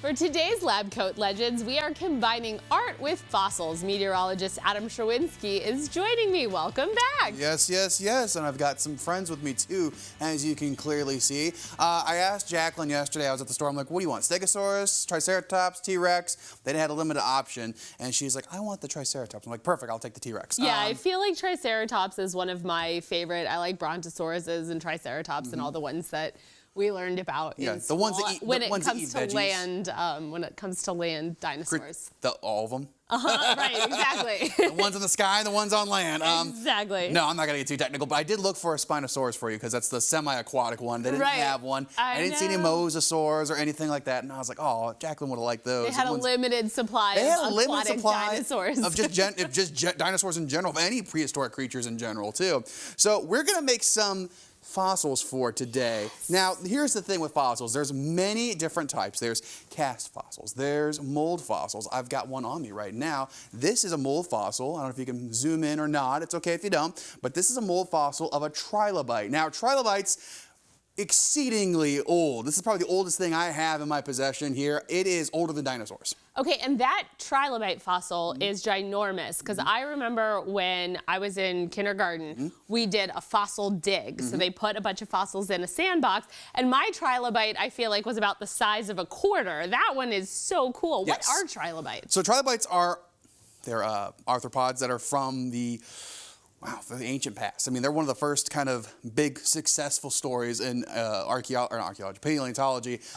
For today's Lab Coat Legends, we are combining art with fossils. Meteorologist Adam Sherwinski is joining me. Welcome back. Yes, yes, yes. And I've got some friends with me too, as you can clearly see. I asked Jaclyn yesterday, I was at the store, I'm like, what do you want? Stegosaurus, Triceratops, T-Rex? They had a limited option. And she's like, I want the Triceratops. I'm like, perfect, I'll take the T-Rex. Yeah, I feel like Triceratops is one of my favorite. I like Brontosauruses and Triceratops and all the ones that we learned about in school. The ones that eat when it comes to land, when it comes to land dinosaurs. All of them? Right, exactly. The ones in the sky and the ones on land. Exactly. No, I'm not going to get too technical, but I did look for a Spinosaurus for you because that's the semi-aquatic one. They didn't have one. I didn't see any mosasaurs or anything like that, and I was like, oh, Jaclyn would have liked those. They had a limited supply of aquatic dinosaurs. Of just dinosaurs in general, of any prehistoric creatures in general, too. So we're going to make some fossils for today. Now, here's the thing with fossils. There's many different types. There's cast fossils. There's mold fossils. I've got one on me right now. This is a mold fossil. I don't know if you can zoom in or not. It's okay if you don't. But this is a mold fossil of a trilobite. Now, trilobites, exceedingly old. This is probably the oldest thing I have in my possession here. It is older than dinosaurs. Okay, and that trilobite fossil is ginormous because I remember when I was in kindergarten, we did a fossil dig. So they put a bunch of fossils in a sandbox, and my trilobite, I feel like, was about the size of a quarter. That one is so cool. Yes. What are trilobites? So trilobites are, they're arthropods that are from the ancient past. I mean, they're one of the first kind of big successful stories in paleontology.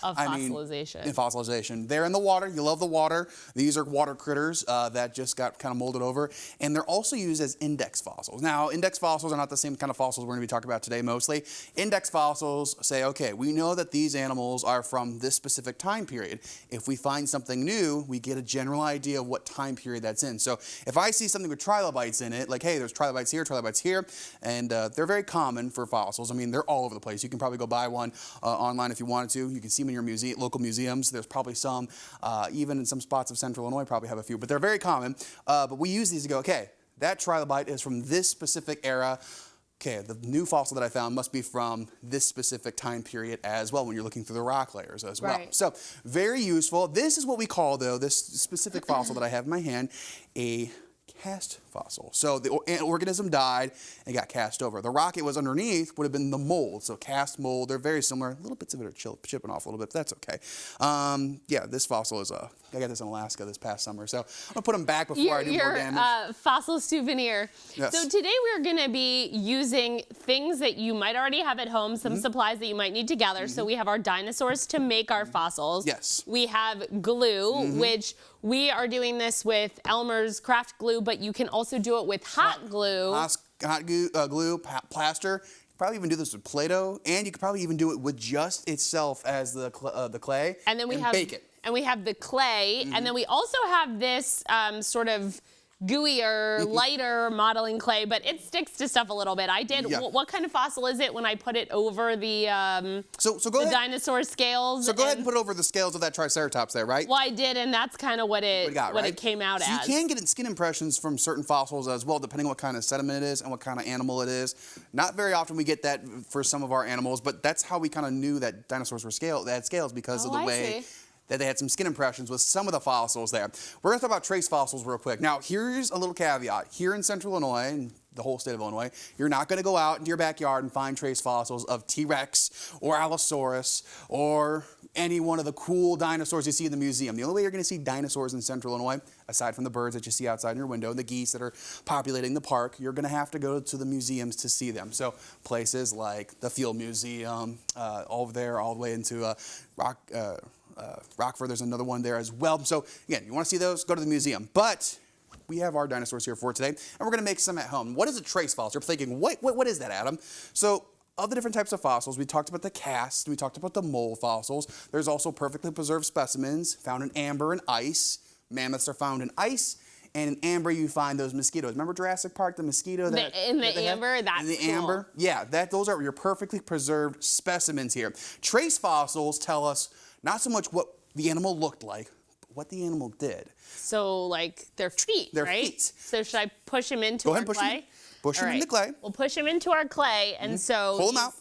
Of fossilization. In fossilization. They're in the water. You love the water. These are water critters that just got kind of molded over. And they're also used as index fossils. Now, index fossils are not the same kind of fossils we're going to be talking about today mostly. Index fossils say, okay, we know that these animals are from this specific time period. If we find something new, we get a general idea of what time period that's in. So if I see something with trilobites in it, like, hey, there's trilobites here, and they're very common for fossils. I mean, they're all over the place. You can probably go buy one online if you wanted to. You can see them in your local museums. There's probably some, even in some spots of central Illinois, probably have a few, but they're very common. But we use these to go, okay, that trilobite is from this specific era. Okay, the new fossil that I found must be from this specific time period as well when you're looking through the rock layers as well. So very useful. This is what we call, though, this specific fossil that I have in my hand, a cast fossil. So the organism died and got cast over. The rock it was underneath would have been the mold. So cast mold, they're very similar. Little bits of it are chipping off a little bit, but that's okay. Yeah, this fossil is I got this in Alaska this past summer. So I'm gonna put them back before I do more damage. Fossil souvenir. Yes. So today we're gonna be using things that you might already have at home, some supplies that you might need to gather. So we have our dinosaurs to make our fossils. Yes. We have glue, which we are doing this with Elmer's craft glue, but you can also do it with hot glue. Hot glue, plaster. You could probably even do this with Play-Doh, and you could probably even do it with just itself as the clay. And then we have bake it. And we have the clay, and then we also have this sort of gooier, lighter modeling clay, but it sticks to stuff a little bit. I did. What kind of fossil is it when I put it over the dinosaur scales? So go ahead and put it over the scales of that Triceratops there, right? Well, I did, and that's kind of what it came out as. You can get skin impressions from certain fossils as well, depending on what kind of sediment it is and what kind of animal it is. Not very often we get that for some of our animals, but that's how we kind of knew that dinosaurs were had scales because of the way that they had some skin impressions with some of the fossils there. We're going to talk about trace fossils real quick. Now, here's a little caveat. Here in central Illinois, and the whole state of Illinois, you're not going to go out into your backyard and find trace fossils of T-Rex or Allosaurus or any one of the cool dinosaurs you see in the museum. The only way you're going to see dinosaurs in central Illinois, aside from the birds that you see outside in your window, and the geese that are populating the park, you're going to have to go to the museums to see them. So places like the Field Museum, over there, all the way into Rockford, there's another one there as well. So again, you want to see those, go to the museum. But we have our dinosaurs here for today, and we're going to make some at home. What is a trace fossil? You're thinking, what is that, Adam? So of the different types of fossils, we talked about the cast, we talked about the mold fossils. There's also perfectly preserved specimens found in amber and ice. Mammoths are found in ice. And in amber, you find those mosquitoes. Remember Jurassic Park, the mosquito? In the amber, that's cool. In the amber, yeah, those are your perfectly preserved specimens here. Trace fossils tell us not so much what the animal looked like, but what the animal did. So, like, their feet, right? Their feet. So should I push them into our clay? Push them into clay. We'll push them into our clay, and so... Pull them out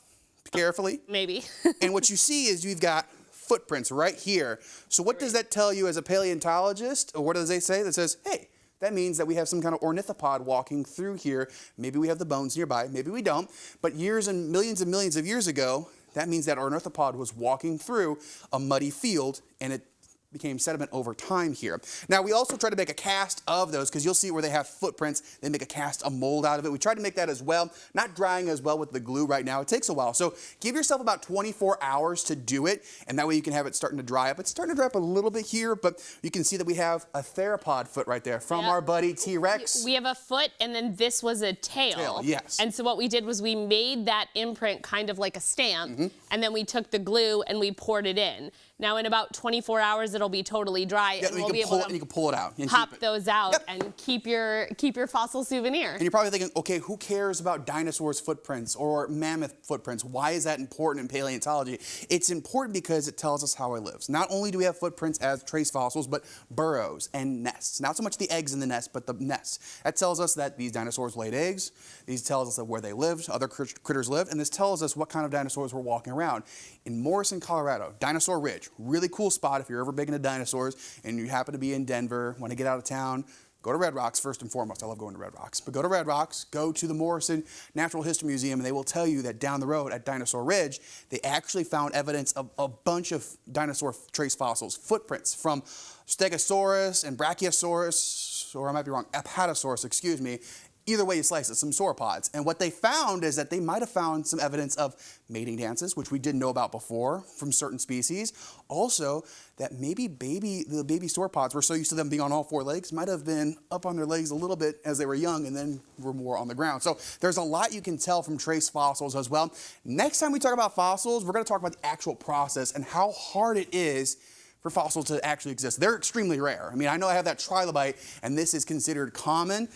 carefully. Maybe. And what you see is you've got footprints right here. So what does that tell you as a paleontologist? Or what does they say? That says, hey, that means that we have some kind of ornithopod walking through here. Maybe we have the bones nearby, maybe we don't. But years and millions of years ago, that means that ornithopod was walking through a muddy field, and it became sediment over time here. Now, we also try to make a cast of those, because you'll see where they have footprints, they make a cast, a mold out of it. We try to make that as well, not drying as well with the glue right now. It takes a while. So give yourself about 24 hours to do it, and that way you can have it starting to dry up. It's starting to dry up a little bit here, but you can see that we have a theropod foot right there from our buddy T-Rex. We have a foot, and then this was a tail. Yes. And so what we did was we made that imprint kind of like a stamp, and then we took the glue and we poured it in. Now, in about 24 hours, it'll be totally dry, and we'll be able to you can pull it out and pop keep it. those out and keep your fossil souvenir. And you're probably thinking, okay, who cares about dinosaurs' footprints or mammoth footprints? Why is that important in paleontology? It's important because it tells us how it lives. Not only do we have footprints as trace fossils, but burrows and nests. Not so much the eggs in the nest, but the nests. That tells us that these dinosaurs laid eggs. These tells us where they lived, other critters lived, and this tells us what kind of dinosaurs were walking around. In Morrison, Colorado, Dinosaur Ridge, really cool spot if you're ever big into dinosaurs and you happen to be in Denver, want to get out of town, go to Red Rocks first and foremost. I love going to Red Rocks. But go to Red Rocks, go to the Morrison Natural History Museum, and they will tell you that down the road at Dinosaur Ridge, they actually found evidence of a bunch of dinosaur trace fossils, footprints from Stegosaurus and Brachiosaurus, or I might be wrong, Apatosaurus, excuse me. Either way you slice it, some sauropods. And what they found is that they might have found some evidence of mating dances, which we didn't know about before from certain species. Also, that maybe the baby sauropods were so used to them being on all four legs, might have been up on their legs a little bit as they were young and then were more on the ground. So there's a lot you can tell from trace fossils as well. Next time we talk about fossils, we're going to talk about the actual process and how hard it is for fossils to actually exist. They're extremely rare. I mean, I know I have that trilobite, and this is considered common.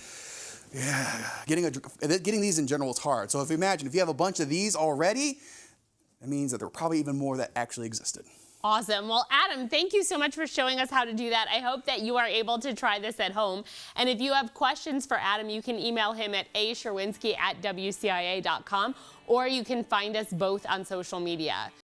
Yeah, getting these in general is hard. So if you imagine, if you have a bunch of these already, that means that there were probably even more that actually existed. Awesome. Well, Adam, thank you so much for showing us how to do that. I hope that you are able to try this at home. And if you have questions for Adam, you can email him at Sherwinski@WCIA.com, or you can find us both on social media.